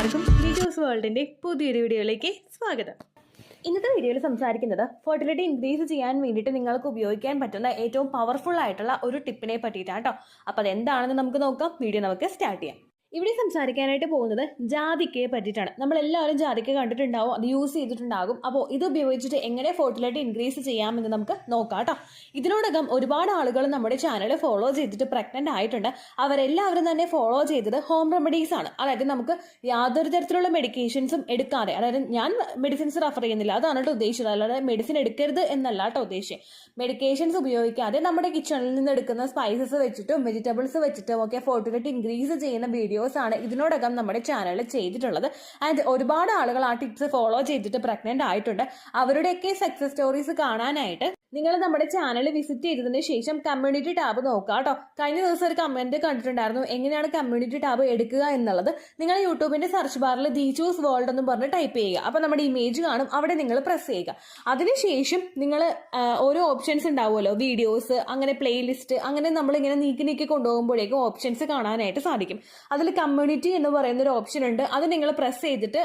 എല്ലാവർക്കും ലിജോസ് വേൾഡിൻ്റെ പുതിയൊരു വീഡിയോയിലേക്ക് സ്വാഗതം. ഇന്നത്തെ വീഡിയോയിൽ സംസാരിക്കുന്നത് ഫെർട്ടിലിറ്റി ഇൻക്രീസ് ചെയ്യാൻ വേണ്ടിയിട്ട് നിങ്ങൾക്ക് ഉപയോഗിക്കാൻ പറ്റുന്ന ഏറ്റവും പവർഫുൾ ആയിട്ടുള്ള ഒരു ടിപ്പിനെ പറ്റിയിട്ടാണ് കേട്ടോ. അപ്പോൾ അതെന്താണെന്ന് നമുക്ക് നോക്കാം. വീഡിയോ നമുക്ക് സ്റ്റാർട്ട് ചെയ്യാം. ഇവിടെ സംസാരിക്കാനായിട്ട് പോകുന്നത് ജാതിക്കയെ പറ്റിയിട്ടാണ്. നമ്മളെല്ലാവരും ജാതിക്ക കണ്ടിട്ടുണ്ടാവും, അത് യൂസ് ചെയ്തിട്ടുണ്ടാകും. അപ്പോൾ ഇത് ഉപയോഗിച്ചിട്ട് എങ്ങനെ ഫെർട്ടിലിറ്റി ഇൻക്രീസ് ചെയ്യാമെന്ന് നമുക്ക് നോക്കാം കേട്ടോ. ഇതിനോടകം ഒരുപാട് ആളുകൾ നമ്മുടെ ചാനൽ ഫോളോ ചെയ്തിട്ട് പ്രഗ്നന്റ് ആയിട്ടുണ്ട്. അവരെല്ലാവരും തന്നെ ഫോളോ ചെയ്തത് ഹോം റെമഡീസ് ആണ്. അതായത് നമുക്ക് യാതൊരു തരത്തിലുള്ള മെഡിക്കേഷൻസും എടുക്കാതെ, അതായത് ഞാൻ മെഡിസിൻസ് റെഫർ ചെയ്യുന്നില്ല, അതാണ് കേട്ടോ ഉദ്ദേശിച്ചത്. അല്ലാതെ മെഡിസിൻ എടുക്കരുത് എന്നല്ല കേട്ടോ ഉദ്ദേശിച്ചത്. മെഡിക്കേഷൻസ് ഉപയോഗിക്കാതെ നമ്മുടെ കിച്ചണിൽ നിന്ന് എടുക്കുന്ന സ്പൈസസ് വെച്ചിട്ടും വെജിറ്റബിൾസ് വെച്ചിട്ടും ഒക്കെ ഫെർട്ടിലിറ്റി ഇൻക്രീസ് ചെയ്യുന്ന വീഡിയോസ് ആണ് ഇതിനോടകം നമ്മുടെ ചാനലിൽ ചെയ്തിട്ടുള്ളത്. ആൻഡ് ഒരുപാട് ആളുകൾ ആ ടിപ്സ് ഫോളോ ചെയ്തിട്ട് പ്രഗ്നന്റ് ആയിട്ടുണ്ട്. അവരുടെയൊക്കെ സക്സസ് സ്റ്റോറീസ് കാണാനായിട്ട് നിങ്ങൾ നമ്മുടെ ചാനൽ വിസിറ്റ് ചെയ്തതിന് ശേഷം കമ്മ്യൂണിറ്റി ടാബ് നോക്കുക കേട്ടോ. കഴിഞ്ഞ ദിവസം ഒരു കമന്റ് കണ്ടിട്ടുണ്ടായിരുന്നു, എങ്ങനെയാണ് കമ്മ്യൂണിറ്റി ടാബ് എടുക്കുക എന്നുള്ളത്. നിങ്ങൾ യൂട്യൂബിന്റെ സെർച്ച് ബാറിൽ ദി ചൂസ് വേൾഡ് എന്ന് പറഞ്ഞ് ടൈപ്പ് ചെയ്യുക. അപ്പോൾ നമ്മുടെ ഇമേജ് കാണും, അവിടെ നിങ്ങൾ പ്രസ് ചെയ്യുക. അതിനുശേഷം നിങ്ങൾ ഓരോ ഓപ്ഷൻസ് ഉണ്ടാവുമല്ലോ, വീഡിയോസ്, അങ്ങനെ പ്ലേലിസ്റ്റ്, അങ്ങനെ നമ്മളിങ്ങനെ നീക്കി കൊണ്ടുപോകുമ്പോഴേക്കും ഓപ്ഷൻസ് കാണാനായിട്ട് സാധിക്കും. അതിൽ കമ്മ്യൂണിറ്റി എന്ന് പറയുന്ന ഒരു ഓപ്ഷൻ ഉണ്ട്. അത് നിങ്ങൾ പ്രസ് ചെയ്തിട്ട്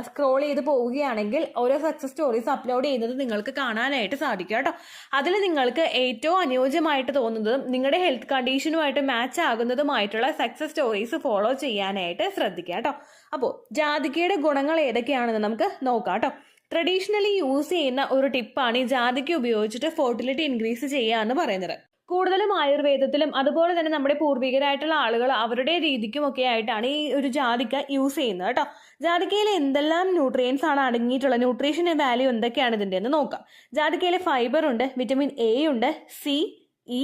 സ്ക്രോൾ ചെയ്ത് പോവുകയാണെങ്കിൽ ഓരോ സക്സസ് സ്റ്റോറീസ് അപ്ലോഡ് ചെയ്യുന്നത് നിങ്ങൾക്ക് കാണാനായിട്ട് സാധിക്കും കേട്ടോ. അതിൽ നിങ്ങൾക്ക് ഏറ്റവും അനുയോജ്യമായിട്ട് തോന്നുന്നതും നിങ്ങളുടെ ഹെൽത്ത് കണ്ടീഷനുമായിട്ട് മാച്ച് ആകുന്നതുമായിട്ടുള്ള സക്സസ് സ്റ്റോറീസ് ഫോളോ ചെയ്യാനായിട്ട് ശ്രദ്ധിക്കുക കേട്ടോ. അപ്പോൾ ജാതിക്കയുടെ ഗുണങ്ങൾ ഏതൊക്കെയാണെന്ന് നമുക്ക് നോക്കാം കേട്ടോ. ട്രഡീഷണലി യൂസ് ചെയ്യുന്ന ഒരു ടിപ്പാണ് ഈ ജാതിക്ക ഉപയോഗിച്ചിട്ട് ഫെർട്ടിലിറ്റി ഇൻക്രീസ് ചെയ്യുക എന്ന് പറയുന്നത്. കൂടുതലും ആയുർവേദത്തിലും അതുപോലെ തന്നെ നമ്മുടെ പൂർവികരായിട്ടുള്ള ആളുകൾ അവരുടെ രീതിക്കും ഒക്കെ ആയിട്ടാണ് ഈ ഒരു ജാതിക്ക യൂസ് ചെയ്യുന്നത് കേട്ടോ. ജാതിക്കയിൽ എന്തെല്ലാം ന്യൂട്രിയൻസ് ആണ് അടങ്ങിയിട്ടുള്ളത്, ന്യൂട്രീഷൻ വാല്യൂ എന്തൊക്കെയാണ് ഇതിൻ്റെ എന്ന് നോക്കാം. ജാതിക്കയിൽ ഫൈബർ ഉണ്ട്, വിറ്റമിൻ എ ഉണ്ട്, C, E,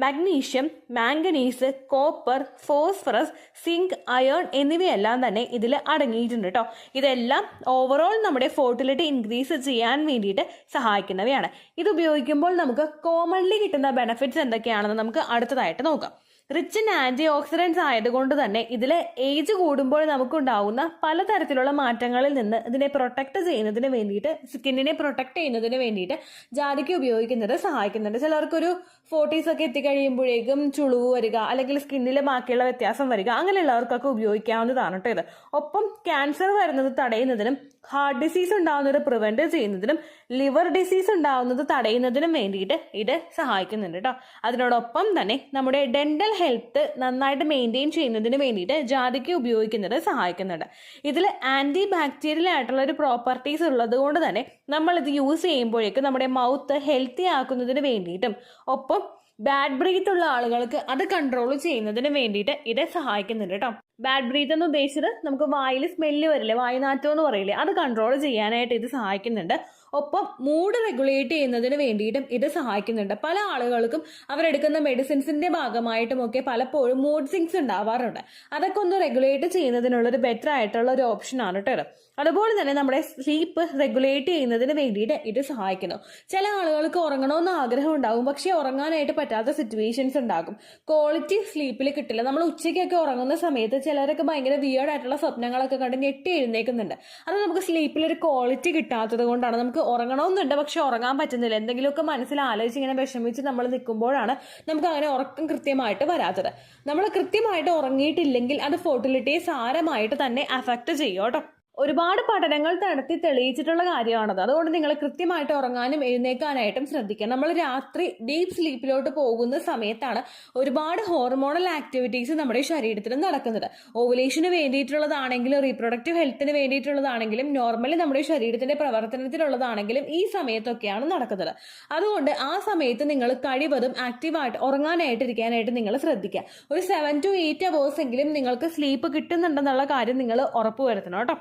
magnesium, manganese, copper, phosphorus, zinc, iron എന്നിവയെല്ലാം തന്നെ ഇതിൽ അടങ്ങിയിട്ടുണ്ട് കേട്ടോ. ഇതെല്ലാം ഓവറോൾ നമ്മുടെ ഫെർട്ടിലിറ്റി ഇൻക്രീസ് ചെയ്യാൻ വേണ്ടിയിട്ട് സഹായിക്കുന്നവയാണ്. ഇത് ഉപയോഗിക്കുമ്പോൾ നമുക്ക് കോമൺലി കിട്ടുന്ന ബെനിഫിറ്റ്സ് എന്തൊക്കെയാണെന്ന് നമുക്ക് അടുത്തതായിട്ട് നോക്കാം. റിച്ച് ഇൻ ആന്റി ഓക്സിഡൻസ് ആയതുകൊണ്ട് തന്നെ ഇതിൽ ഏജ് കൂടുമ്പോൾ നമുക്കുണ്ടാവുന്ന പലതരത്തിലുള്ള മാറ്റങ്ങളിൽ നിന്ന് ഇതിനെ പ്രൊട്ടക്ട് ചെയ്യുന്നതിന് വേണ്ടിയിട്ട്, സ്കിന്നിനെ പ്രൊട്ടക്ട് ചെയ്യുന്നതിന് വേണ്ടിയിട്ട് ജാതിക്ക ഉപയോഗിക്കുന്നത് സഹായിക്കുന്നുണ്ട്. ചിലർക്കൊരു 40s ഒക്കെ എത്തിക്കഴിയുമ്പോഴേക്കും ചുളിവ് വരിക, അല്ലെങ്കിൽ സ്കിന്നിൽ ബാക്കിയുള്ള വ്യത്യാസം വരിക, അങ്ങനെയുള്ളവർക്കൊക്കെ ഉപയോഗിക്കാവുന്നതാണ് കേട്ടോ ഇത്. ഒപ്പം ക്യാൻസർ വരുന്നത് തടയുന്നതിനും ഹാർട്ട് ഡിസീസ് ഉണ്ടാവുന്നത് പ്രിവെന്റ് ചെയ്യുന്നതിനും ലിവർ ഡിസീസ് ഉണ്ടാവുന്നത് തടയുന്നതിനും വേണ്ടിയിട്ട് ഇത് സഹായിക്കുന്നുണ്ട് കേട്ടോ. അതിനോടൊപ്പം തന്നെ നമ്മുടെ ഡെന്റൽ ഹെൽത്ത് നന്നായിട്ട് മെയിൻറ്റെയിൻ ചെയ്യുന്നതിന് വേണ്ടിയിട്ട് ജാതിക്ക ഉപയോഗിക്കുന്നത് സഹായിക്കുന്നുണ്ട്. ഇതിൽ ആന്റി ബാക്ടീരിയൽ ആയിട്ടുള്ള ഒരു പ്രോപ്പർട്ടീസ് ഉള്ളത് കൊണ്ട് തന്നെ നമ്മൾ ഇത് യൂസ് ചെയ്യുമ്പോഴേക്കും നമ്മുടെ മൗത്ത് ഹെൽത്തി ആക്കുന്നതിന് വേണ്ടിയിട്ടും ഒപ്പം ബാഡ് ബ്രീത്ത് ഉള്ള ആളുകൾക്ക് അത് കൺട്രോൾ ചെയ്യുന്നതിന് വേണ്ടിയിട്ട് ഇത് സഹായിക്കുന്നുണ്ട് കേട്ടോ. ബാഡ് ബ്രീത്ത് എന്ന് ഉദ്ദേശിച്ചത് നമുക്ക് വായിൽ സ്മെല്ല് വരില്ലേ, വായുനാറ്റം എന്ന് പറയില്ലേ, അത് കൺട്രോൾ ചെയ്യാനായിട്ട് ഇത് സഹായിക്കുന്നുണ്ട്. ഒപ്പം മൂഡ് റെഗുലേറ്റ് ചെയ്യുന്നതിന് വേണ്ടിയിട്ടും ഇത് സഹായിക്കുന്നുണ്ട്. പല ആളുകൾക്കും അവരെടുക്കുന്ന മെഡിസിൻസിന്റെ ഭാഗമായിട്ടും ഒക്കെ പലപ്പോഴും മൂഡ് സ്വിങ്സ് ഉണ്ടാവാറുണ്ട്. അതൊക്കെ ഒന്ന് റെഗുലേറ്റ് ചെയ്യുന്നതിനുള്ള ഒരു ബെറ്റർ ആയിട്ടുള്ള ഒരു ഓപ്ഷനാണ് കേട്ടോ. അതുപോലെ തന്നെ നമ്മുടെ സ്ലീപ്പ് റെഗുലേറ്റ് ചെയ്യുന്നതിന് വേണ്ടിയിട്ട് ഇത് സഹായിക്കുന്നു. ചില ആളുകൾക്ക് ഉറങ്ങണമെന്ന് ആഗ്രഹം ഉണ്ടാകും, പക്ഷെ ഉറങ്ങാനായിട്ട് പറ്റാത്ത സിറ്റുവേഷൻസ് ഉണ്ടാകും. ക്വാളിറ്റി സ്ലീപ്പിൽ കിട്ടില്ല. നമ്മൾ ഉച്ചയ്ക്കൊക്കെ ഉറങ്ങുന്ന സമയത്ത് ചിലരൊക്കെ ഭയങ്കര വിയേർഡ് ആയിട്ടുള്ള സ്വപ്നങ്ങളൊക്കെ കണ്ട് ഞെട്ടി എഴുന്നേക്കുന്നുണ്ട്. അത് നമുക്ക് സ്ലീപ്പിൽ ഒരു ക്വാളിറ്റി കിട്ടാത്തത് കൊണ്ടാണ്. നമുക്ക് ഉറങ്ങണമെന്നുണ്ട്, പക്ഷെ ഉറങ്ങാൻ പറ്റുന്നില്ല. എന്തെങ്കിലുമൊക്കെ മനസ്സിൽ ആലോചിച്ച് ഇങ്ങനെ വിഷമിച്ച് നമ്മൾ നിൽക്കുമ്പോഴാണ് നമുക്ക് അങ്ങനെ ഉറക്കം കൃത്യമായിട്ട് വരാത്തത്. നമ്മൾ കൃത്യമായിട്ട് ഉറങ്ങിയിട്ടില്ലെങ്കിൽ അത് ഫെർട്ടിലിറ്റിയെ സാരമായിട്ട് തന്നെ അഫക്റ്റ് ചെയ്യും കേട്ടോ. ഒരുപാട് പഠനങ്ങൾ നടത്തി തെളിയിച്ചിട്ടുള്ള കാര്യമാണത്. അതുകൊണ്ട് നിങ്ങൾ കൃത്യമായിട്ട് ഉറങ്ങാനും എഴുന്നേക്കാനായിട്ടും ശ്രദ്ധിക്കുക. നമ്മൾ രാത്രി ഡീപ്പ് സ്ലീപ്പിലോട്ട് പോകുന്ന സമയത്താണ് ഒരുപാട് ഹോർമോണൽ ആക്ടിവിറ്റീസ് നമ്മുടെ ശരീരത്തിൽ നടക്കുന്നത്. ഓവുലേഷന് വേണ്ടിയിട്ടുള്ളതാണെങ്കിലും റീപ്രൊഡക്റ്റീവ് ഹെൽത്തിന് വേണ്ടിയിട്ടുള്ളതാണെങ്കിലും നോർമലി നമ്മുടെ ശരീരത്തിന്റെ പ്രവർത്തനത്തിലുള്ളതാണെങ്കിലും ഈ സമയത്തൊക്കെയാണ് നടക്കുന്നത്. അതുകൊണ്ട് ആ സമയത്ത് നിങ്ങൾ കഴിവതും ആക്റ്റീവായിട്ട് ഉറങ്ങാനായിട്ടിരിക്കാനായിട്ട് നിങ്ങൾ ശ്രദ്ധിക്കുക. ഒരു 7 to 8 hours എങ്കിലും നിങ്ങൾക്ക് സ്ലീപ്പ് കിട്ടുന്നുണ്ടെന്നുള്ള കാര്യം നിങ്ങൾ ഉറപ്പുവരുത്തണം കേട്ടോ.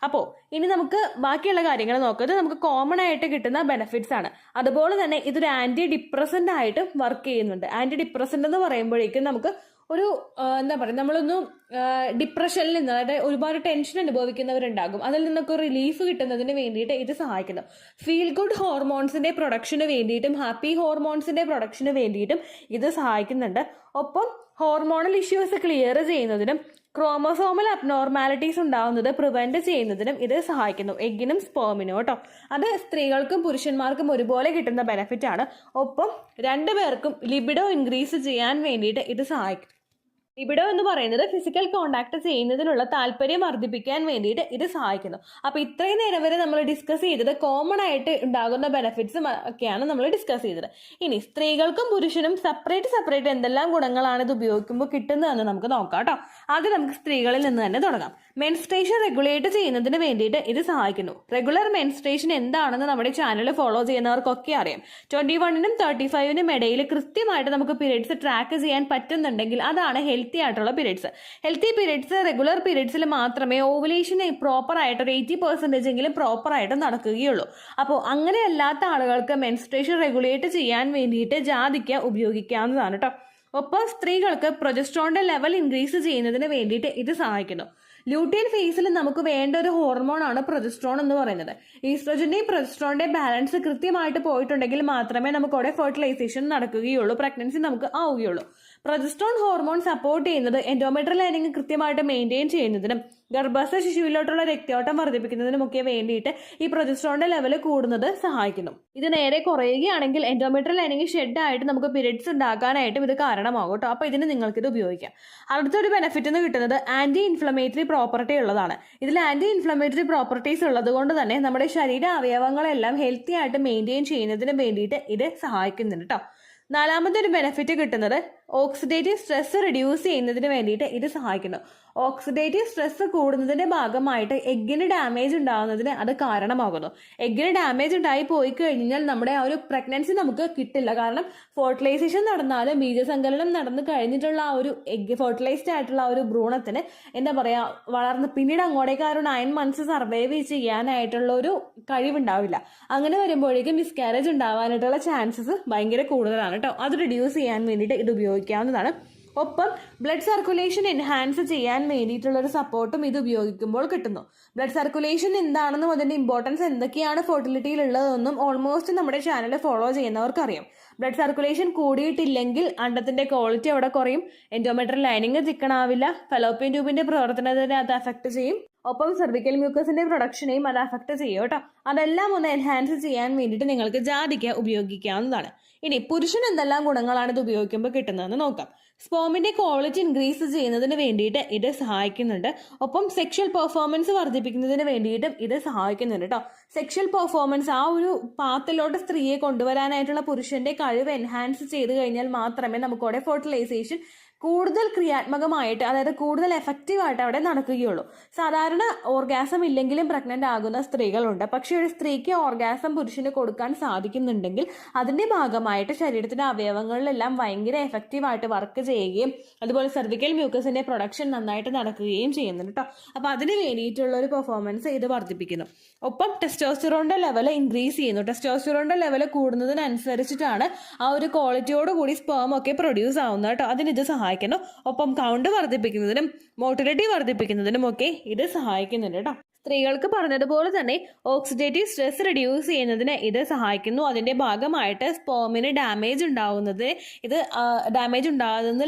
അപ്പോൾ ഇനി നമുക്ക് ബാക്കിയുള്ള കാര്യങ്ങൾ നോക്കുന്നത് നമുക്ക് കോമൺ ആയിട്ട് കിട്ടുന്ന ബെനിഫിറ്റ്സ് ആണ്. അതുപോലെ തന്നെ ഇതൊരു ആന്റി ഡിപ്രസന്റ് ആയിട്ട് വർക്ക് ചെയ്യുന്നുണ്ട്. ആന്റി ഡിപ്രസന്റ് എന്ന് പറയുമ്പോഴേക്കും നമുക്ക് ഒരു എന്താ പറയുക, നമ്മളൊന്ന് ഡിപ്രഷനിൽ നിന്ന്, അതായത് ഒരുപാട് ടെൻഷൻ അനുഭവിക്കുന്നവരുണ്ടാകും, അതിൽ നിന്നൊക്കെ റിലീഫ് കിട്ടുന്നതിന് വേണ്ടിയിട്ട് ഇത് സഹായിക്കുന്നു. ഫീൽ ഗുഡ് ഹോർമോൺസിന്റെ പ്രൊഡക്ഷന് വേണ്ടിയിട്ടും ഹാപ്പി ഹോർമോൺസിന്റെ പ്രൊഡക്ഷന് വേണ്ടിയിട്ടും ഇത് സഹായിക്കുന്നുണ്ട്. ഒപ്പം ഹോർമോണൽ ഇഷ്യൂസ് ക്ലിയർ ചെയ്യുന്നതിനും ക്രോമസോമൽ അബ്നോർമാലിറ്റീസ് ഉണ്ടാവുന്നത് പ്രിവെന്റ് ചെയ്യുന്നതിനും ഇത് സഹായിക്കുന്നു. എഗ്ഗിനും സ്പേമിനും കേട്ടോ. അത് സ്ത്രീകൾക്കും പുരുഷന്മാർക്കും ഒരുപോലെ കിട്ടുന്ന ബെനിഫിറ്റ് ആണ്. ഒപ്പം രണ്ടുപേർക്കും ലിബിഡോ ഇൻക്രീസ് ചെയ്യാൻ വേണ്ടിയിട്ട് ഇത് സഹായിക്കും. ലിബിഡോ എന്ന് പറയുന്നത് ഫിസിക്കൽ കോണ്ടാക്ട് ചെയ്യുന്നതിനുള്ള താല്പര്യം വർദ്ധിപ്പിക്കാൻ വേണ്ടിയിട്ട് ഇത് സഹായിക്കുന്നു. അപ്പൊ ഇത്രയും നേരം വരെ നമ്മൾ ഡിസ്കസ് ചെയ്തത് കോമൺ ആയിട്ട് ഉണ്ടാകുന്ന ബെനിഫിറ്റ്സും ഒക്കെയാണ് നമ്മൾ ഡിസ്കസ് ചെയ്തത്. ഇനി സ്ത്രീകൾക്കും പുരുഷനും സെപ്പറേറ്റ് എന്തെല്ലാം ഗുണങ്ങളാണ് ഇത് ഉപയോഗിക്കുമ്പോൾ കിട്ടുന്നതെന്ന് നമുക്ക് നോക്കാം കേട്ടോ. ആദ്യം നമുക്ക് സ്ത്രീകളിൽ നിന്ന് തന്നെ തുടങ്ങാം. മെൻസ്ട്രേഷൻ റെഗുലേറ്റ് ചെയ്യുന്നതിന് വേണ്ടിയിട്ട് ഇത് സഹായിക്കുന്നു. റെഗുലർ മെൻസ്ട്രേഷൻ എന്താണെന്ന് നമ്മുടെ ചാനൽ ഫോളോ ചെയ്യുന്നവർക്കൊക്കെ അറിയാം. 21-നും 35-നും ഇടയിൽ കൃത്യമായിട്ട് നമുക്ക് പീരീഡ്സ് ട്രാക്ക് ചെയ്യാൻ പറ്റുന്നുണ്ടെങ്കിൽ അതാണ് ഹെൽത്തി ആയിട്ടുള്ള പീരീഡ്സ്. ഹെൽത്തി പീരീഡ്സ് റെഗുലർ പീരീഡ്സിൽ മാത്രമേ ഓവുലേഷൻ പ്രോപ്പർ ആയിട്ട് ഒരു 80% എങ്കിലും പ്രോപ്പർ ആയിട്ട് നടക്കുകയുള്ളൂ. അപ്പോൾ അങ്ങനെയല്ലാത്ത ആളുകൾക്ക് മെൻസ്ട്രേഷൻ റെഗുലേറ്റ് ചെയ്യാൻ വേണ്ടിയിട്ട് ജാതിക്ക ഉപയോഗിക്കാവുന്നതാണ് കേട്ടോ. ഒപ്പം സ്ത്രീകൾക്ക് പ്രൊജസ്ട്രോണിന്റെ ലെവൽ ഇൻക്രീസ് ചെയ്യുന്നതിന് വേണ്ടിയിട്ട് ഇത് സഹായിക്കുന്നു. ലൂട്ടിയൻ ഫേസിൽ നമുക്ക് വേണ്ട ഒരു ഹോർമോൺ ആണ് പ്രൊജസ്ട്രോൺ എന്ന് പറയുന്നത്. ഈസ്ട്രോജന്റെയും പ്രൊജസ്ട്രോണിന്റെയും ബാലൻസ് കൃത്യമായിട്ട് പോയിട്ടുണ്ടെങ്കിൽ മാത്രമേ നമുക്ക് അവിടെ ഫെർട്ടിലൈസേഷൻ നടക്കുകയുള്ളൂ, പ്രഗ്നൻസി നമുക്ക് ആവുകയുള്ളൂ. പ്രൊജസ്ട്രോൺ ഹോർമോൺ സപ്പോർട്ട് ചെയ്യുന്നത് എൻഡോമെട്രിയൽ ലൈനിങ് കൃത്യമായിട്ട് മെയിൻറ്റെയിൻ ചെയ്യുന്നതിനും ഗർഭസ്ഥ ശിശുവിലോട്ടുള്ള രക്തയോട്ടം വർദ്ധിപ്പിക്കുന്നതിനുമൊക്കെ വേണ്ടിയിട്ട് ഈ പ്രൊജസ്ട്രോണിന്റെ ലെവൽ കൂടുന്നത് സഹായിക്കുന്നു. ഇത് നേരെ കുറയുകയാണെങ്കിൽ എൻഡോമെട്രിയൽ ലൈനിങ് ഷെഡ് ആയിട്ട് നമുക്ക് പീരിയഡ്സ് ഉണ്ടാക്കാനായിട്ടും ഇത് കാരണമാകും കേട്ടോ. അപ്പോൾ ഇതിന് നിങ്ങൾക്കിത് ഉപയോഗിക്കാം. അടുത്തൊരു ബെനിഫിറ്റ് എന്ന് കിട്ടുന്നത് ആന്റി ഇൻഫ്ലമേറ്ററി പ്രോപ്പർട്ടി ഉള്ളതാണ്. ഇതിൽ ആന്റി ഇൻഫ്ലമേറ്ററി പ്രോപ്പർട്ടീസ് ഉള്ളത് കൊണ്ട് തന്നെ നമ്മുടെ ശരീര അവയവങ്ങളെല്ലാം ഹെൽത്തി ആയിട്ട് മെയിൻറ്റെയിൻ ചെയ്യുന്നതിന് വേണ്ടിയിട്ട് ഇത് സഹായിക്കുന്നുണ്ട് കേട്ടോ. നാലാമത്തെ ഒരു ബെനിഫിറ്റ് കിട്ടുന്നത് ഓക്സിഡേറ്റീവ് സ്ട്രെസ് റിഡ്യൂസ് ചെയ്യുന്നതിന് വേണ്ടിയിട്ട് ഇത് സഹായിക്കുന്നു. ഓക്സിഡേറ്റീവ് സ്ട്രെസ് കൂടുന്നതിന്റെ ഭാഗമായിട്ട് എഗ്ഗിന് ഡാമേജ് ഉണ്ടാകുന്നതിന് അത് കാരണമാകുന്നു. എഗ്ഗിന് ഡാമേജ് ഉണ്ടായി പോയി കഴിഞ്ഞാൽ നമ്മുടെ ആ ഒരു പ്രഗ്നൻസി നമുക്ക് കിട്ടില്ല. കാരണം ഫെർട്ടിലൈസേഷൻ നടന്നാലും ബീജസങ്കലനം നടന്നു കഴിഞ്ഞിട്ടുള്ള ആ ഒരു എഗ്ഗ് ഫെർട്ടിലൈസ്ഡ് ആയിട്ടുള്ള ആ ഒരു ഭ്രൂണത്തിന് എന്താ പറയാ വളർന്ന് പിന്നീട് അങ്ങോട്ടേക്ക് ആ ഒരു 9 months സർവൈവ് ചെയ്യാനായിട്ടുള്ള ഒരു കഴിവുണ്ടാവില്ല. അങ്ങനെ വരുമ്പോഴേക്കും മിസ്കാരേജ് ഉണ്ടാവാനായിട്ടുള്ള ചാൻസസ് ഭയങ്കര കൂടുതലാണ് കേട്ടോ. അത് റിഡ്യൂസ് ചെയ്യാൻ വേണ്ടിയിട്ട് ഇത് ഉപയോഗിക്കാവുന്നതാണ്. ഒപ്പം ബ്ലഡ് സർക്കുലേഷൻ എൻഹാൻസ് ചെയ്യാൻ വേണ്ടിയിട്ടുള്ള ഒരു സപ്പോർട്ടും ഇത് ഉപയോഗിക്കുമ്പോൾ കിട്ടുന്നു. ബ്ലഡ് സർക്കുലേഷൻ എന്താണെന്നും അതിന്റെ ഇമ്പോർട്ടൻസ് എന്തൊക്കെയാണ് ഫെർട്ടിലിറ്റിയിൽ ഉള്ളതെന്നും ഓൾമോസ്റ്റ് നമ്മുടെ ചാനൽ ഫോളോ ചെയ്യുന്നവർക്ക് അറിയാം. ബ്ലഡ് സർക്കുലേഷൻ കൂടിയിട്ടില്ലെങ്കിൽ അണ്ടത്തിന്റെ ക്വാളിറ്റി അവിടെ കുറയും, എൻഡോമെട്രിയൽ ലൈനിങ് തിക്കണാവില്ല, ഫലോപ്പിയൻ ട്യൂബിന്റെ പ്രവർത്തനത്തിനെ അത് അഫക്ട് ചെയ്യും, ഒപ്പം സെർവിക്കൽ മ്യൂക്കസിന്റെ പ്രൊഡക്ഷനെയും അത് അഫക്ട് ചെയ്യും കേട്ടോ. അതെല്ലാം ഒന്ന് എൻഹാൻസ് ചെയ്യാൻ വേണ്ടിയിട്ട് നിങ്ങൾക്ക് ജാതിക്ക ഉപയോഗിക്കാവുന്നതാണ്. ഇനി പുരുഷൻ എന്തെല്ലാം ഗുണങ്ങളാണ് ഇത് ഉപയോഗിക്കുമ്പോൾ കിട്ടുന്നതെന്ന് നോക്കാം. സ്പേമിന്റെ ക്വാളിറ്റി ഇൻക്രീസ് ചെയ്യുന്നതിന് വേണ്ടിയിട്ട് ഇത് സഹായിക്കുന്നുണ്ട്. ഒപ്പം സെക്ഷൽ പെർഫോമൻസ് വർദ്ധിപ്പിക്കുന്നതിന് വേണ്ടിയിട്ടും ഇത് സഹായിക്കുന്നുണ്ട് കേട്ടോ. സെക്ഷൽ പെർഫോമൻസ് ആ ഒരു പാത്തിലോട്ട് സ്ത്രീയെ കൊണ്ടുവരാനായിട്ടുള്ള പുരുഷന്റെ കഴിവ് എൻഹാൻസ് ചെയ്ത് കഴിഞ്ഞാൽ മാത്രമേ നമുക്കവിടെ ഫെർട്ടിലൈസേഷൻ കൂടുതൽ ക്രിയാത്മകമായിട്ട്, അതായത് കൂടുതൽ എഫക്റ്റീവായിട്ട് അവിടെ നടക്കുകയുള്ളൂ. സാധാരണ ഓർഗാസം ഇല്ലെങ്കിലും പ്രഗ്നന്റ് ആകുന്ന സ്ത്രീകളുണ്ട്. പക്ഷെ ഒരു സ്ത്രീക്ക് ഓർഗാസം പുരുഷന് കൊടുക്കാൻ സാധിക്കുന്നുണ്ടെങ്കിൽ അതിന്റെ ഭാഗമായിട്ട് ശരീരത്തിന്റെ അവയവങ്ങളിലെല്ലാം ഭയങ്കര എഫക്റ്റീവായിട്ട് വർക്ക് ചെയ്യുകയും അതുപോലെ സെർവിക്കൽ മ്യൂക്കസിന്റെ പ്രൊഡക്ഷൻ നന്നായിട്ട് നടക്കുകയും ചെയ്യുന്നുണ്ട് കേട്ടോ. അപ്പൊ അതിന് വേണ്ടിയിട്ടുള്ള ഒരു പെർഫോമൻസ് ഇത് വർദ്ധിപ്പിക്കുന്നു. ഒപ്പം ടെസ്റ്റോസ്റ്ററോണിന്റെ ലെവൽ ഇൻക്രീസ് ചെയ്യുന്നു. ടെസ്റ്റോസ്റ്ററോണിന്റെ ലെവൽ കൂടുന്നതിനനുസരിച്ചിട്ടാണ് ആ ഒരു ക്വാളിറ്റിയോട് കൂടി സ്പേം ഒക്കെ പ്രൊഡ്യൂസ് ആവുന്നത് കേട്ടോ. അതിനിത് സഹായിക്കുന്നു. ഒപ്പം കൗണ്ട് വർദ്ധിപ്പിക്കുന്നതിനും മോട്ടിലിറ്റി വർദ്ധിപ്പിക്കുന്നതിനും ഒക്കെ ഇത് സഹായിക്കുന്നുണ്ട് കേട്ടോ. സ്ത്രീകൾക്ക് പറഞ്ഞതുപോലെ തന്നെ ഓക്സിഡേറ്റീവ് സ്ട്രെസ് റിഡ്യൂസ് ചെയ്യുന്നതിന് ഇത് സഹായിക്കുന്നു. അതിന്റെ ഭാഗമായിട്ട് സ്പേമിന് ഡാമേജ് ഉണ്ടാകുന്നതിൽ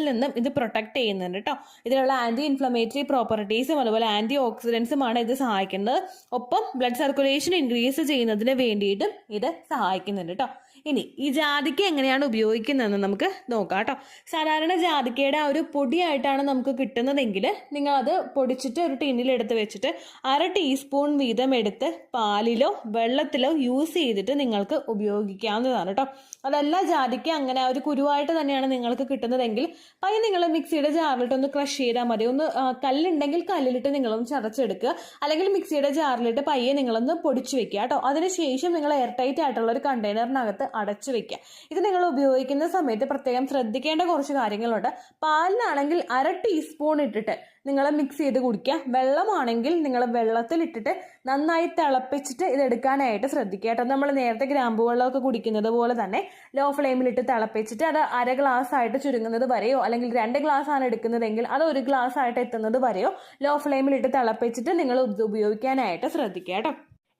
നിന്നും ഇത് പ്രൊട്ടക്ട് ചെയ്യുന്നുണ്ട് കേട്ടോ. ഇതിലുള്ള ആന്റി ഇൻഫ്ലമേറ്ററി പ്രോപ്പർട്ടീസും അതുപോലെ ആന്റി ഓക്സിഡൻസുമാണ് ഇത് സഹായിക്കുന്നത്. ഒപ്പം ബ്ലഡ് സർക്കുലേഷൻ ഇൻക്രീസ് ചെയ്യുന്നതിന് വേണ്ടിയിട്ടും ഇത് സഹായിക്കുന്നുണ്ട് കേട്ടോ. ഇനി ഈ ജാതിക്ക എങ്ങനെയാണ് ഉപയോഗിക്കുന്നതെന്ന് നമുക്ക് നോക്കാം കേട്ടോ. സാധാരണ ജാതിക്കയുടെ ആ ഒരു പൊടിയായിട്ടാണ് നമുക്ക് കിട്ടുന്നതെങ്കിൽ നിങ്ങളത് പൊടിച്ചിട്ട് ഒരു ടിന്നിൽ എടുത്ത് വെച്ചിട്ട് 1/2 ടീസ്പൂൺ വീതം എടുത്ത് പാലിലോ വെള്ളത്തിലോ യൂസ് ചെയ്തിട്ട് നിങ്ങൾക്ക് ഉപയോഗിക്കാവുന്നതാണ് കേട്ടോ. അതല്ല ജാതിക്ക അങ്ങനെ ഒരു കുരുവായിട്ട് തന്നെയാണ് നിങ്ങൾക്ക് കിട്ടുന്നതെങ്കിൽ പയ്യെ നിങ്ങൾ മിക്സിയുടെ ജാറിലിട്ട് ഒന്ന് ക്രഷ് ചെയ്താൽ മതി. ഒന്ന് കല്ലുണ്ടെങ്കിൽ കല്ലിലിട്ട് നിങ്ങളൊന്ന് ചതച്ചെടുക്കുക, അല്ലെങ്കിൽ മിക്സിയുടെ ജാറിലിട്ട് പയ്യെ നിങ്ങളൊന്ന് പൊടിച്ചു വെക്കുക കേട്ടോ. അതിനുശേഷം നിങ്ങൾ എയർ ടൈറ്റ് ആയിട്ടുള്ള ഒരു കണ്ടെയ്നറിനകത്ത് അടച്ചു വെക്കുക. ഇത് നിങ്ങൾ ഉപയോഗിക്കുന്ന സമയത്ത് പ്രത്യേകം ശ്രദ്ധിക്കേണ്ട കുറച്ച് കാര്യങ്ങളുണ്ട്. പാലിനാണെങ്കിൽ 1/2 ടീസ്പൂൺ ഇട്ടിട്ട് നിങ്ങൾ മിക്സ് ചെയ്ത് കുടിക്കുക. വെള്ളമാണെങ്കിൽ നിങ്ങൾ വെള്ളത്തിൽ ഇട്ടിട്ട് നന്നായി തിളപ്പിച്ചിട്ട് ഇത് എടുക്കാനായിട്ട് ശ്രദ്ധിക്കുക കേട്ടോ. നമ്മൾ നേരത്തെ ഗ്രാമ്പു വെള്ളമൊക്കെ കുടിക്കുന്നത് പോലെ തന്നെ ലോ ഫ്ലെയിമിലിട്ട് തിളപ്പിച്ചിട്ട് അത് 1/2 ഗ്ലാസ് ആയിട്ട് ചുരുങ്ങുന്നത് വരെയോ, അല്ലെങ്കിൽ 2 ഗ്ലാസ് ആണ് എടുക്കുന്നതെങ്കിൽ അത് 1 ഗ്ലാസ് ആയിട്ട് എത്തുന്നത് വരെയോ ലോ ഫ്ലെയിമിലിട്ട് തിളപ്പിച്ചിട്ട് നിങ്ങൾ ഇത് ഉപയോഗിക്കാനായിട്ട് ശ്രദ്ധിക്കുക കേട്ടോ.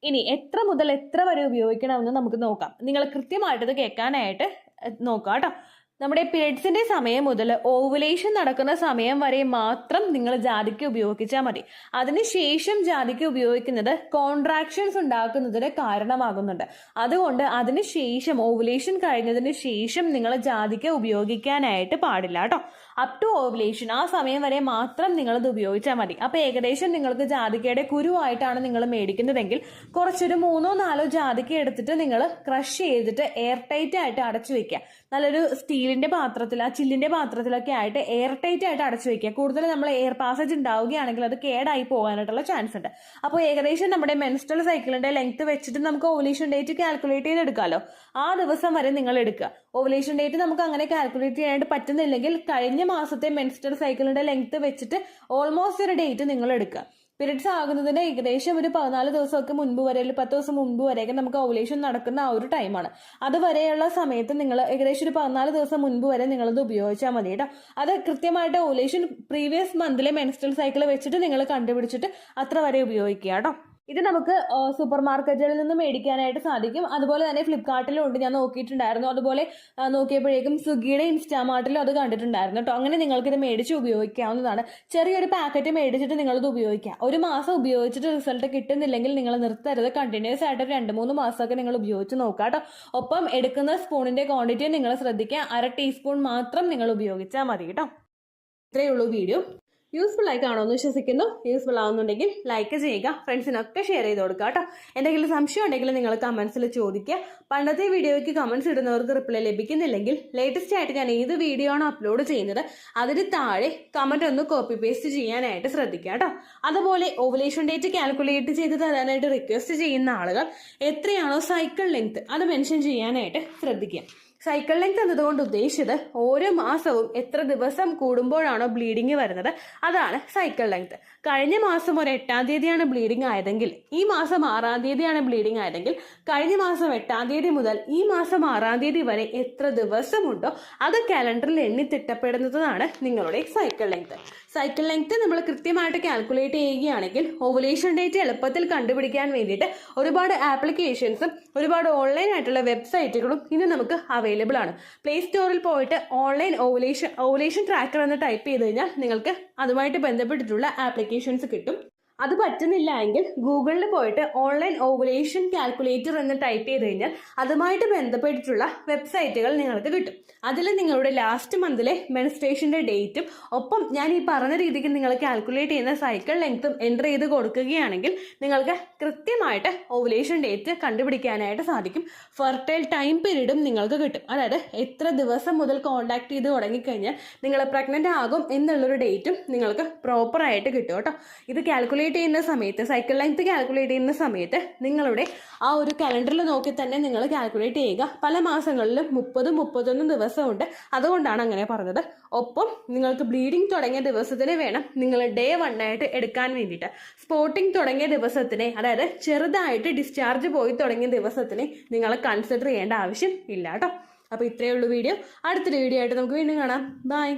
ഇനി എത്ര മുതൽ എത്ര വരെ ഉപയോഗിക്കണമെന്ന് നമുക്ക് നോക്കാം. നിങ്ങൾ കൃത്യമായിട്ട് ഇത് കേൾക്കാനായിട്ട് നോക്കാം കേട്ടോ. നമ്മുടെ പീരിയഡ്സിന്റെ സമയം മുതൽ ഓവുലേഷൻ നടക്കുന്ന സമയം വരെ മാത്രം നിങ്ങൾ ജാതിക്ക ഉപയോഗിച്ചാൽ മതി. അതിനുശേഷം ജാതിക്ക ഉപയോഗിക്കുന്നത് കോൺട്രാക്ഷൻസ് ഉണ്ടാക്കുന്നതിന് കാരണമാകുന്നുണ്ട്. അതുകൊണ്ട് അതിനുശേഷം ഓവുലേഷൻ കഴിഞ്ഞതിന് ശേഷം നിങ്ങൾ ജാതിക്ക ഉപയോഗിക്കാനായിട്ട് പാടില്ല കേട്ടോ. അപ് ടു ഓവുലേഷൻ ആ സമയം വരെ മാത്രം നിങ്ങളത് ഉപയോഗിച്ചാൽ മതി. അപ്പോൾ ഏകദേശം നിങ്ങൾക്ക് ജാതിക്കയുടെ കുരുവായിട്ടാണ് നിങ്ങൾ മേടിക്കുന്നതെങ്കിൽ കുറച്ചൊരു 3-4 ജാതിക്ക എടുത്തിട്ട് നിങ്ങൾ ക്രഷ് ചെയ്തിട്ട് എയർ ടൈറ്റ് ആയിട്ട് അടച്ചു വെക്കുക. നല്ലൊരു സ്റ്റീലിന്റെ പാത്രത്തിൽ, ആ ചില്ലിന്റെ പാത്രത്തിലൊക്കെ ആയിട്ട് എയർ ടൈറ്റ് ആയിട്ട് അടച്ചു വെക്കുക. കൂടുതൽ നമ്മൾ എയർ പാസേജ് ഉണ്ടാവുകയാണെങ്കിൽ അത് കേടായി പോകാനായിട്ടുള്ള ചാൻസ് ഉണ്ട്. അപ്പോൾ ഏകദേശം നമ്മുടെ മെൻസ്ട്രൽ സൈക്കിളിന്റെ ലെങ്ത് വെച്ചിട്ട് നമുക്ക് ഓവുലേഷൻ ഡേറ്റ് കാൽക്കുലേറ്റ് ചെയ്തെടുക്കാമല്ലോ. ആ ദിവസം വരെ നിങ്ങൾ എടുക്കുക. ഓവുലേഷൻ ഡേറ്റ് നമുക്ക് അങ്ങനെ കാൽക്കുലേറ്റ് ചെയ്യാനായിട്ട് പറ്റുന്നില്ലെങ്കിൽ കഴിഞ്ഞ മാസത്തെ മെൻസ്ട്രൽ സൈക്കിളിന്റെ ലെങ്ത് വെച്ചിട്ട് ഓൾമോസ്റ്റ് ഒരു ഡേറ്റ് നിങ്ങൾ എടുക്കുക. പീരിയഡ്സ് ആകുന്നതിന് ഏകദേശം ഒരു 14 ദിവസമൊക്കെ മുൻപ് വരെ, അല്ലെങ്കിൽ 10 ദിവസം മുൻപ് വരെയൊക്കെ നമുക്ക് ഓവുലേഷൻ നടക്കുന്ന ആ ഒരു ടൈമാണ്. അതുവരെയുള്ള സമയത്ത് നിങ്ങൾ ഏകദേശം ഒരു 14 ദിവസം മുൻപ് വരെ നിങ്ങളത് ഉപയോഗിച്ചാൽ മതി കേട്ടോ. അത് കൃത്യമായിട്ട് ഓവുലേഷൻ പ്രീവിയസ് മന്തിലെ മെൻസ്ട്രൽ സൈക്കിൾ വെച്ചിട്ട് നിങ്ങൾ കണ്ടുപിടിച്ചിട്ട് അത്ര വരെ ഉപയോഗിക്കുക കേട്ടോ. ഇത് നമുക്ക് സൂപ്പർ മാർക്കറ്റുകളിൽ നിന്ന് മേടിക്കാനായിട്ട് സാധിക്കും. അതുപോലെ തന്നെ ഫ്ലിപ്കാർട്ടിലും ഉണ്ട്, ഞാൻ നോക്കിയിട്ടുണ്ടായിരുന്നു. അതുപോലെ നോക്കിയപ്പോഴേക്കും സ്വിഗ്ഗിയുടെ ഇൻസ്റ്റാമാർട്ടിലും അത് കണ്ടിട്ടുണ്ടായിരുന്നു കേട്ടോ. അങ്ങനെ നിങ്ങൾക്കിത് മേടിച്ച് ഉപയോഗിക്കാവുന്നതാണ്. ചെറിയൊരു പാക്കറ്റ് മേടിച്ചിട്ട് നിങ്ങളിത് ഉപയോഗിക്കുക. ഒരു മാസം ഉപയോഗിച്ചിട്ട് റിസൾട്ട് കിട്ടുന്നില്ലെങ്കിൽ നിങ്ങൾ നിർത്തരുത്. കണ്ടിന്യൂസ് ആയിട്ട് 2-3 മാസമൊക്കെ നിങ്ങൾ ഉപയോഗിച്ച് നോക്കുക കേട്ടോ. ഒപ്പം എടുക്കുന്ന സ്പൂണിന്റെ ക്വാണ്ടിറ്റി നിങ്ങൾ ശ്രദ്ധിക്കുക. 1/2 ടീസ്പൂൺ മാത്രം നിങ്ങൾ ഉപയോഗിച്ചാൽ മതി കേട്ടോ. ഇത്രയേ ഉള്ളൂ വീഡിയോ. യൂസ്ഫുൾ ആയി കാണുമെന്ന് വിശ്വസിക്കുന്നു. യൂസ്ഫുൾ ആവുന്നുണ്ടെങ്കിൽ ലൈക്ക് ചെയ്യുക, ഫ്രണ്ട്സിനൊക്കെ ഷെയർ ചെയ്ത് കൊടുക്കുക കേട്ടോ. എന്തെങ്കിലും സംശയം ഉണ്ടെങ്കിൽ നിങ്ങൾ കമന്റ്സിൽ ചോദിക്കുക. പണ്ടത്തെ വീഡിയോയ്ക്ക് കമന്റ്സ് ഇടുന്നവർക്ക് റിപ്ലൈ ലഭിക്കുന്നില്ലെങ്കിൽ ലേറ്റസ്റ്റ് ആയിട്ട് ഞാൻ ഏത് വീഡിയോ ആണ് അപ്ലോഡ് ചെയ്യുന്നത് അതിന് താഴെ കമന്റ് ഒന്ന് കോപ്പി പേസ്റ്റ് ചെയ്യാനായിട്ട് ശ്രദ്ധിക്കുക കേട്ടോ. അതുപോലെ ഓവുലേഷൻ ഡേറ്റ് കാൽക്കുലേറ്റ് ചെയ്ത് തരാനായിട്ട് റിക്വസ്റ്റ് ചെയ്യുന്ന ആളുകൾ എത്രയാണോ സൈക്കിൾ ലെങ്ത് അത് മെൻഷൻ ചെയ്യാനായിട്ട് ശ്രദ്ധിക്കുക. സൈക്കിൾ ലെങ്ത് എന്നതുകൊണ്ട് ഉദ്ദേശിച്ചത് ഓരോ മാസവും എത്ര ദിവസം കൂടുമ്പോഴാണോ ബ്ലീഡിങ് വരുന്നത് അതാണ് സൈക്കിൾ ലെങ്ത്. കഴിഞ്ഞ മാസം ഒരു 8-ാം തീയതിയാണ് ബ്ലീഡിങ് ആയതെങ്കിൽ ഈ മാസം 6-ാം തീയതിയാണ് ബ്ലീഡിങ് ആയതെങ്കിൽ കഴിഞ്ഞ മാസം 8-ാം തീയതി മുതൽ ഈ മാസം 6-ാം തീയതി വരെ എത്ര ദിവസമുണ്ടോ അത് കാലണ്ടറിൽ എണ്ണി തിട്ടപ്പെടുന്നതാണ് നിങ്ങളുടെ സൈക്കിൾ ലെങ്ത്. സൈക്കിൾ ലെങ്ത് നമ്മൾ കൃത്യമായിട്ട് കാൽക്കുലേറ്റ് ചെയ്യുകയാണെങ്കിൽ ഓവുലേഷൻ ഡേറ്റ് എളുപ്പത്തിൽ കണ്ടുപിടിക്കാൻ വേണ്ടിയിട്ട് ഒരുപാട് ആപ്ലിക്കേഷൻസും ഒരുപാട് ഓൺലൈൻ ആയിട്ടുള്ള വെബ്സൈറ്റുകളും ഇന്ന് നമുക്ക് അവൈലബിൾ ആണ്. പ്ലേ സ്റ്റോറിൽ പോയിട്ട് ഓൺലൈൻ ഓവുലേഷൻ ട്രാക്കർ എന്ന് ടൈപ്പ് ചെയ്ത് കഴിഞ്ഞാൽ നിങ്ങൾക്ക് അതുമായിട്ട് ബന്ധപ്പെട്ടിട്ടുള്ള ആപ്ലിക്കേഷൻസ് കിട്ടും. അത് പറ്റുന്നില്ല എങ്കിൽ ഗൂഗിളിൽ പോയിട്ട് ഓൺലൈൻ ഓവുലേഷൻ കാൽക്കുലേറ്റർ എന്ന് ടൈപ്പ് ചെയ്ത് കഴിഞ്ഞാൽ അതുമായിട്ട് ബന്ധപ്പെട്ടിട്ടുള്ള വെബ്സൈറ്റുകൾ നിങ്ങൾക്ക് കിട്ടും. അതിൽ നിങ്ങളുടെ ലാസ്റ്റ് മന്തിലെ മെൻസ്ട്രേഷന്റെ ഡേറ്റും ഒപ്പം ഞാൻ ഈ പറഞ്ഞ രീതിക്ക് നിങ്ങൾ കാൽക്കുലേറ്റ് ചെയ്യുന്ന സൈക്കിൾ ലെങ്ത്തും എൻ്റർ ചെയ്ത് കൊടുക്കുകയാണെങ്കിൽ നിങ്ങൾക്ക് കൃത്യമായിട്ട് ഓവുലേഷൻ ഡേറ്റ് കണ്ടുപിടിക്കാനായിട്ട് സാധിക്കും. ഫെർട്ടൈൽ ടൈം പീരീഡും നിങ്ങൾക്ക് കിട്ടും. അതായത് എത്ര ദിവസം മുതൽ കോൺടാക്ട് ചെയ്ത് തുടങ്ങിക്കഴിഞ്ഞാൽ നിങ്ങൾ പ്രഗ്നന്റ് ആകും എന്നുള്ളൊരു ഡേറ്റും നിങ്ങൾക്ക് പ്രോപ്പറായിട്ട് കിട്ടും കേട്ടോ. ഇത് കാൽക്കുലേറ്റ് ചെയ്യുന്ന സമയത്ത്, സൈക്കിൾ ലെങ്ത് കാൽക്കുലേറ്റ് ചെയ്യുന്ന സമയത്ത് നിങ്ങളുടെ ആ ഒരു കലണ്ടറിൽ നോക്കി തന്നെ നിങ്ങൾ കാൽക്കുലേറ്റ് ചെയ്യുക. പല മാസങ്ങളിലും 30-31 ദിവസമുണ്ട്, അതുകൊണ്ടാണ് അങ്ങനെ പറഞ്ഞത്. ഒപ്പം നിങ്ങൾക്ക് ബ്ലീഡിങ് തുടങ്ങിയ ദിവസത്തിന് വേണം നിങ്ങൾ ഡേ 1 ആയിട്ട് എടുക്കാൻ വേണ്ടിയിട്ട്. സ്പോട്ടിങ് തുടങ്ങിയ ദിവസത്തിനെ, അതായത് ചെറുതായിട്ട് ഡിസ്ചാർജ് പോയി തുടങ്ങിയ ദിവസത്തിനെ നിങ്ങൾ കൺസിഡർ ചെയ്യേണ്ട ആവശ്യം ഇല്ല കേട്ടോ. അപ്പോൾ ഇത്രയേ ഉള്ളൂ വീഡിയോ. അടുത്തൊരു വീഡിയോ ആയിട്ട് നമുക്ക് വീണ്ടും കാണാം. ബൈ.